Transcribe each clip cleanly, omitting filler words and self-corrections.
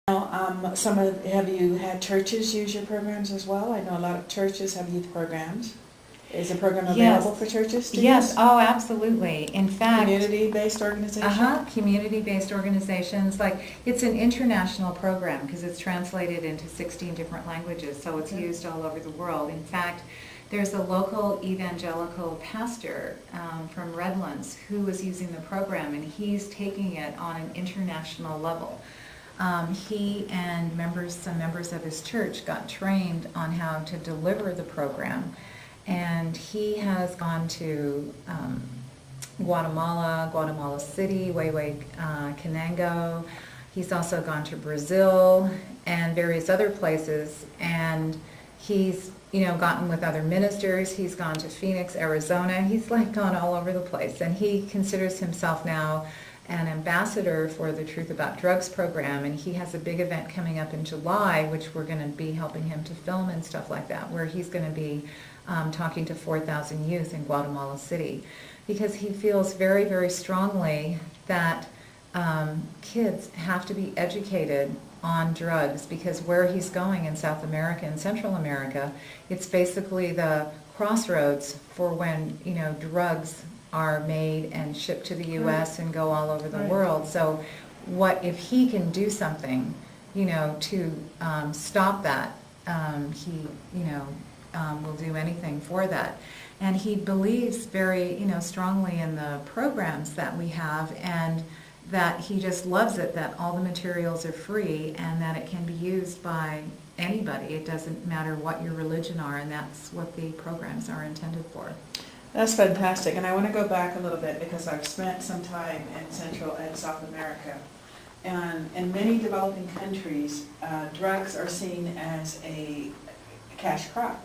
Now, have you had churches use your programs as well? I know a lot of churches have youth programs. Is the program available for churches to Yes, use? oh, absolutely. In fact, Community-based organization? community-based organizations, like, it's an international program because it's translated into 16 different languages, so it's Okay. used all over the world. In fact, there's a local evangelical pastor from Redlands who is using the program, and he's taking it on an international level. He and some members of his church got trained on how to deliver the program, and he has gone to Guatemala City, Canango. He's also gone to Brazil and various other places, and he's gotten with other ministers. He's gone to Phoenix, Arizona. He's like gone all over the place, and he considers himself now an ambassador for the Truth About Drugs program, and he has a big event coming up in July, which we're going to be helping him to film and stuff like that, where he's going to be talking to 4,000 youth in Guatemala City, because he feels very, very strongly that kids have to be educated on drugs, because where he's going in South America and Central America, it's basically the crossroads for when drugs are made and shipped to the U.S. and go all over the world. So what if he can do something to stop that, he will do anything for that. And he believes very strongly in the programs that we have, and that he just loves it that all the materials are free and that it can be used by anybody. It doesn't matter what your religion are, and that's what the programs are intended for. That's fantastic, and I want to go back a little bit because I've spent some time in Central and South America. And in many developing countries, drugs are seen as a cash crop.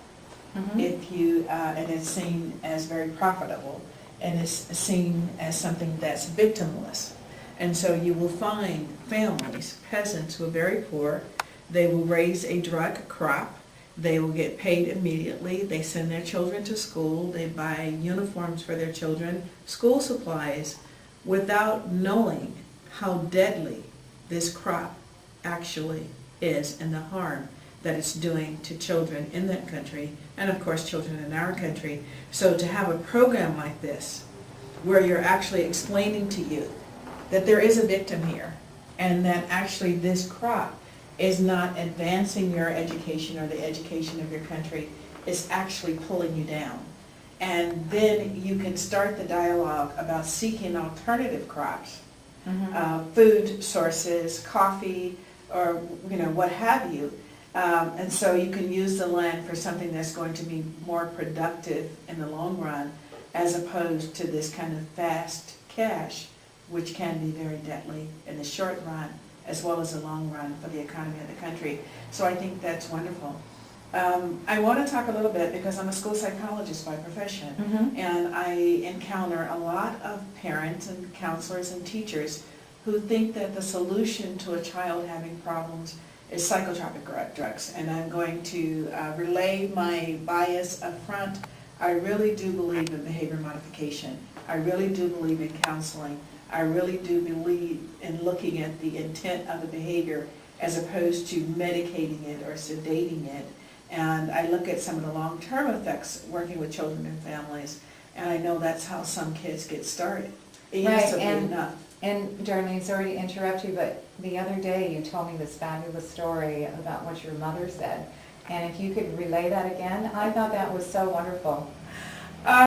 Mm-hmm. And it's seen as very profitable, and it's seen as something that's victimless. And so you will find families, peasants who are very poor, they will raise a drug crop, they will get paid immediately, they send their children to school, they buy uniforms for their children, school supplies, without knowing how deadly this crop actually is and the harm that it's doing to children in that country, and of course children in our country. So to have a program like this, where you're actually explaining to youth that there is a victim here, and that actually this crop is not advancing your education or the education of your country, it's actually pulling you down. And then you can start the dialogue about seeking alternative crops, food sources, coffee, or what have you. And so you can use the land for something that's going to be more productive in the long run, as opposed to this kind of fast cash, which can be very deadly in the short run as well as the long run for the economy of the country. So I think that's wonderful. I want to talk a little bit, because I'm a school psychologist by profession, and I encounter a lot of parents and counselors and teachers who think that the solution to a child having problems is psychotropic drugs. And I'm going to relay my bias up front. I really do believe in behavior modification. I really do believe in counseling. I really do believe in looking at the intent of the behavior as opposed to medicating it or sedating it. And I look at some of the long-term effects working with children and families, and I know that's how some kids get started. Innocently enough. And Darlene, sorry to interrupt you, but the other day you told me this fabulous story about what your mother said. And if you could relay that again, I thought that was so wonderful.